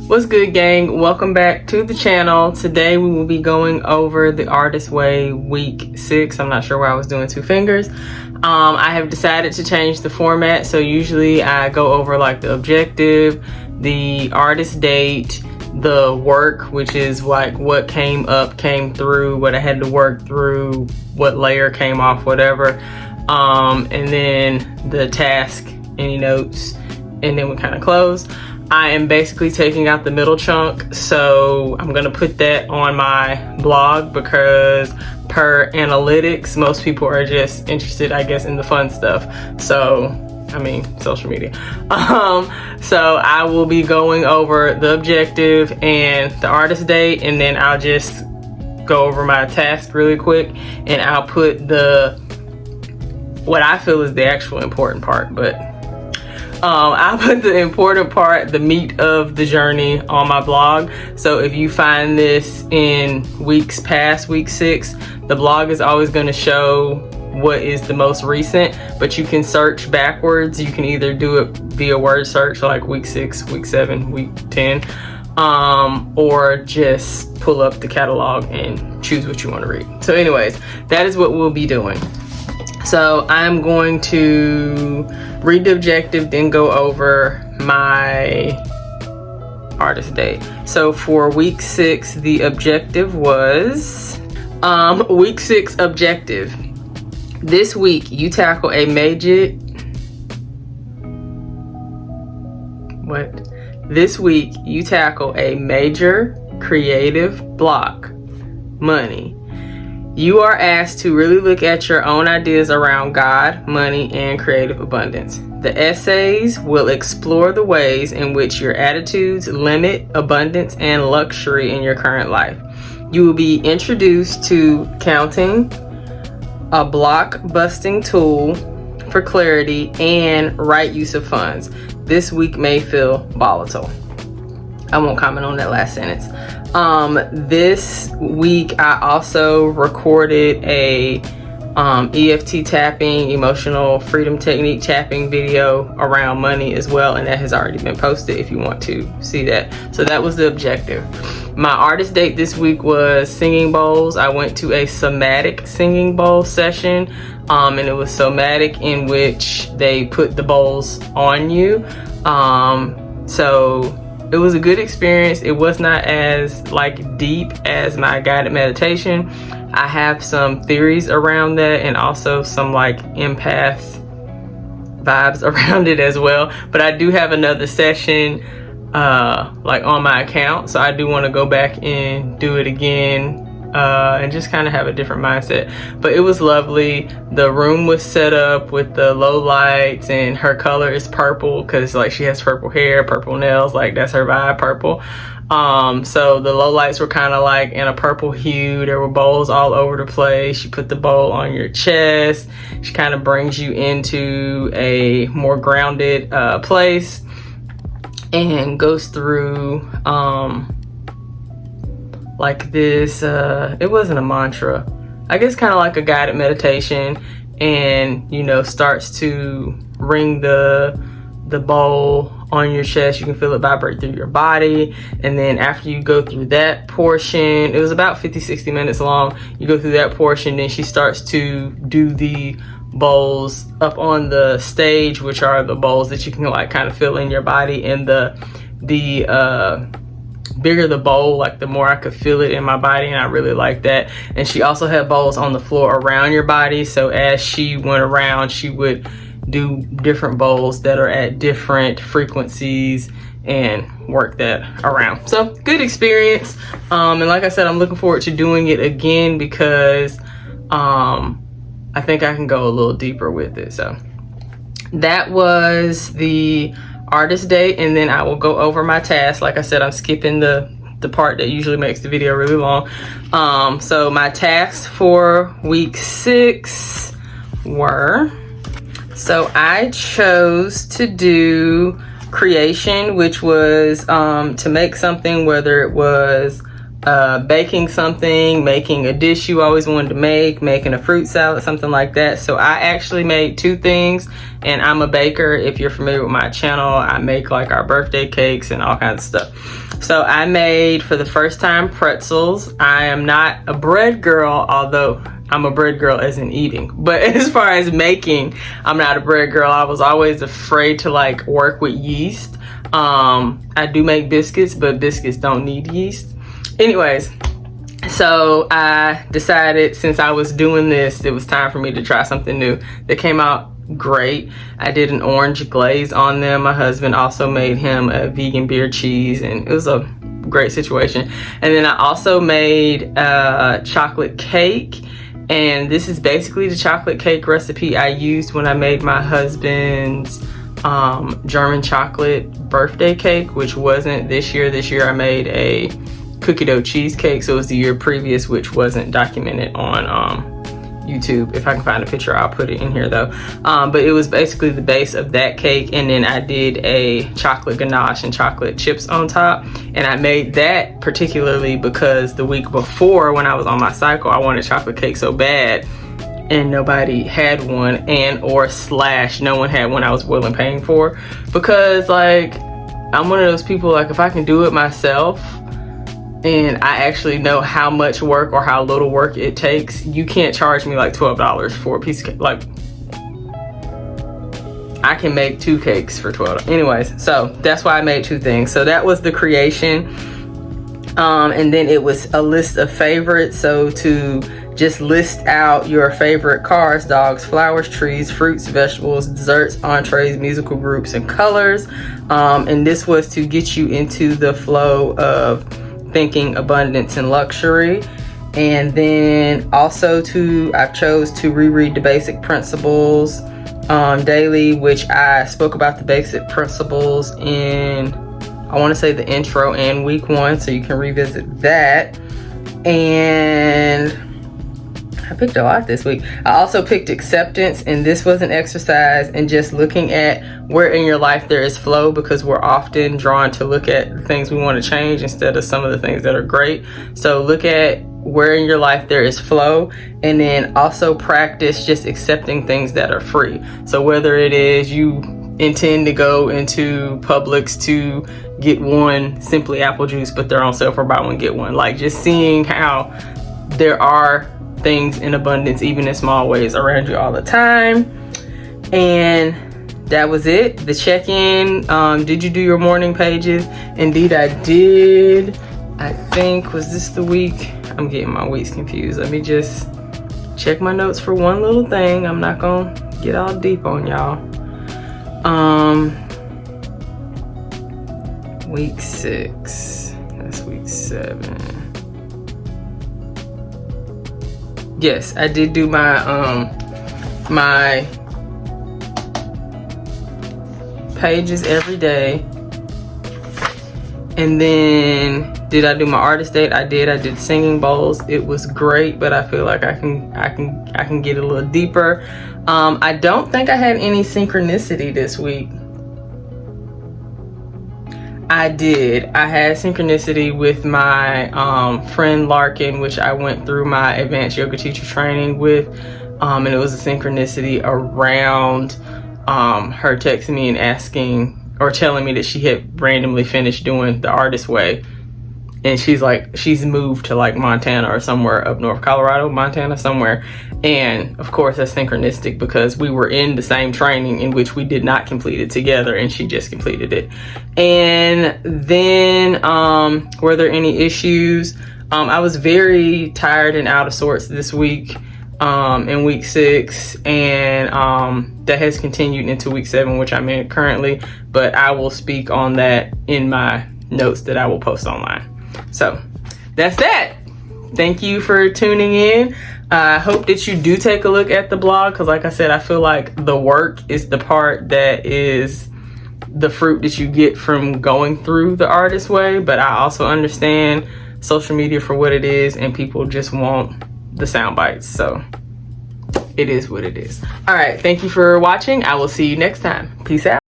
What's good, gang? Welcome back to the channel. Today we will be going over the Artist Way week 6. I'm not sure why I was doing two fingers. I have decided to change the format. So usually I go over like the objective, the artist date, the work, which is like what came up, came through, what I had to work through, what layer came off, whatever. And then the task, any notes, and then we kind of close. I am basically taking out the middle chunk, so I'm gonna put that on my blog because per analytics, most people are just interested, I guess, in the fun stuff. So, I mean, social media. So I will be going over the objective and the artist date, and then I'll just go over my task really quick, and I'll put what I feel is the actual important part, but I'll put the important part, the meat of the journey, on my blog. So if you find this in weeks past week 6, the blog is always going to show what is the most recent, but you can search backwards. You can either do it via word search, like week 6, week 7, week 10, or just pull up the catalog and choose what you want to read. So anyways, that is what we'll be doing. So I'm going to read the objective, then go over my artist date. So for week 6, the objective was, week 6 objective. This week, you tackle a major, This week, you tackle a major creative block, money. You are asked to really look at your own ideas around God, money, and creative abundance. The essays will explore the ways in which your attitudes limit abundance and luxury in your current life. You will be introduced to counting, a block-busting tool for clarity, and right use of funds. This week may feel volatile. I won't comment on that last sentence. This week I also recorded a EFT tapping, emotional freedom technique tapping video around money as well, and that has already been posted if you want to see that. So that was the objective. My artist date this week was singing bowls. I went to a somatic singing bowl session, and it was somatic, in which they put the bowls on you. So it was a good experience. It was not as like deep as my guided meditation. I have some theories around that, and also some like empath vibes around it as well. But I do have another session like on my account, so I do want to go back and do it again, and just kind of have a different mindset. But it was lovely. The room was set up with the low lights, and her color is purple because like she has purple hair, purple nails, like that's her vibe, purple. So the low lights were kind of like in a purple hue. There were bowls all over the place. She put the bowl on your chest. She kind of brings you into a more grounded place, and goes through like this, it wasn't a mantra, I guess kind of like a guided meditation, and you know, starts to ring the bowl on your chest. You can feel it vibrate through your body. And then after you go through that portion, it was about 50-60 minutes long, you go through that portion, then she starts to do the bowls up on the stage, which are the bowls that you can like kind of feel in your body. And the bigger the bowl, like the more I could feel it in my body, and I really like that. And she also had bowls on the floor around your body, so as she went around, she would do different bowls that are at different frequencies and work that around. So good experience, and like I said, I'm looking forward to doing it again because I think I can go a little deeper with it. So that was the artist date, and then I will go over my task. Like I said, I'm skipping the part that usually makes the video really long. So my tasks for week 6 were, so I chose to do creation, which was to make something, whether it was baking something, making a dish you always wanted to make, making a fruit salad, something like that. So I actually made 2 things, and I'm a baker. If you're familiar with my channel, I make like our birthday cakes and all kinds of stuff. So I made, for the first time, pretzels. I am not a bread girl, although I'm a bread girl as in eating. But as far as making, I'm not a bread girl. I was always afraid to like work with yeast. I do make biscuits, but biscuits don't need yeast. Anyways, so I decided, since I was doing this, it was time for me to try something new. They came out great. I did an orange glaze on them. My husband also made him a vegan beer cheese, and it was a great situation. And then I also made a chocolate cake, and this is basically the chocolate cake recipe I used when I made my husband's German chocolate birthday cake, which wasn't this year. This year I made a cookie dough cheesecake, so it was the year previous, which wasn't documented on YouTube. If I can find a picture, I'll put it in here though. But it was basically the base of that cake, and then I did a chocolate ganache and chocolate chips on top. And I made that particularly because the week before, when I was on my cycle, I wanted chocolate cake so bad, and nobody had one, and or slash no one had one I was willing paying for, because like I'm one of those people, like if I can do it myself and I actually know how much work or how little work it takes, you can't charge me like $12 for a piece of cake. Like I can make 2 cakes for $12. Anyways, so that's why I made 2 things. So that was the creation. And then it was a list of favorites. So to just list out your favorite cars, dogs, flowers, trees, fruits, vegetables, desserts, entrees, musical groups, and colors. And this was to get you into the flow of thinking abundance and luxury. And then also I chose to reread the basic principles daily, which I spoke about the basic principles in, I want to say, the intro and week 1, so you can revisit that. And I picked a lot this week. I also picked acceptance, and this was an exercise in just looking at where in your life there is flow, because we're often drawn to look at the things we want to change instead of some of the things that are great. So look at where in your life there is flow, and then also practice just accepting things that are free. So whether it is you intend to go into Publix to get one Simply apple juice, but they're on sale for buy one get one, like just seeing how there are things in abundance, even in small ways, around you all the time. And that was it. The check-in. Did you do your morning pages? Indeed I did. I think, was this the week? I'm getting my weeks confused. Let me just check my notes for one little thing. I'm not gonna get all deep on y'all. Week 6. That's week 7. Yes, I did do my my pages every day. And then did I do my artist date? I did singing bowls. It was great, but I feel like I can get a little deeper. I don't think I had any synchronicity this week. I did. I had synchronicity with my friend Larkin, which I went through my advanced yoga teacher training with, and it was a synchronicity around her texting me and asking or telling me that she had randomly finished doing the artist way, and she's moved to like Montana or somewhere up north, Colorado, Montana, somewhere. And of course that's synchronistic because we were in the same training in which we did not complete it together, and she just completed it. And then were there any issues? I was very tired and out of sorts this week in week 6, and that has continued into week 7, which I'm in currently, but I will speak on that in my notes that I will post online. So that's that. Thank you for tuning in. I hope that you do take a look at the blog, because like I said, I feel like the work is the part that is the fruit that you get from going through the artist way. But I also understand social media for what it is, and people just want the sound bites. So it is what it is. All right, thank you for watching. I will see you next time. Peace out.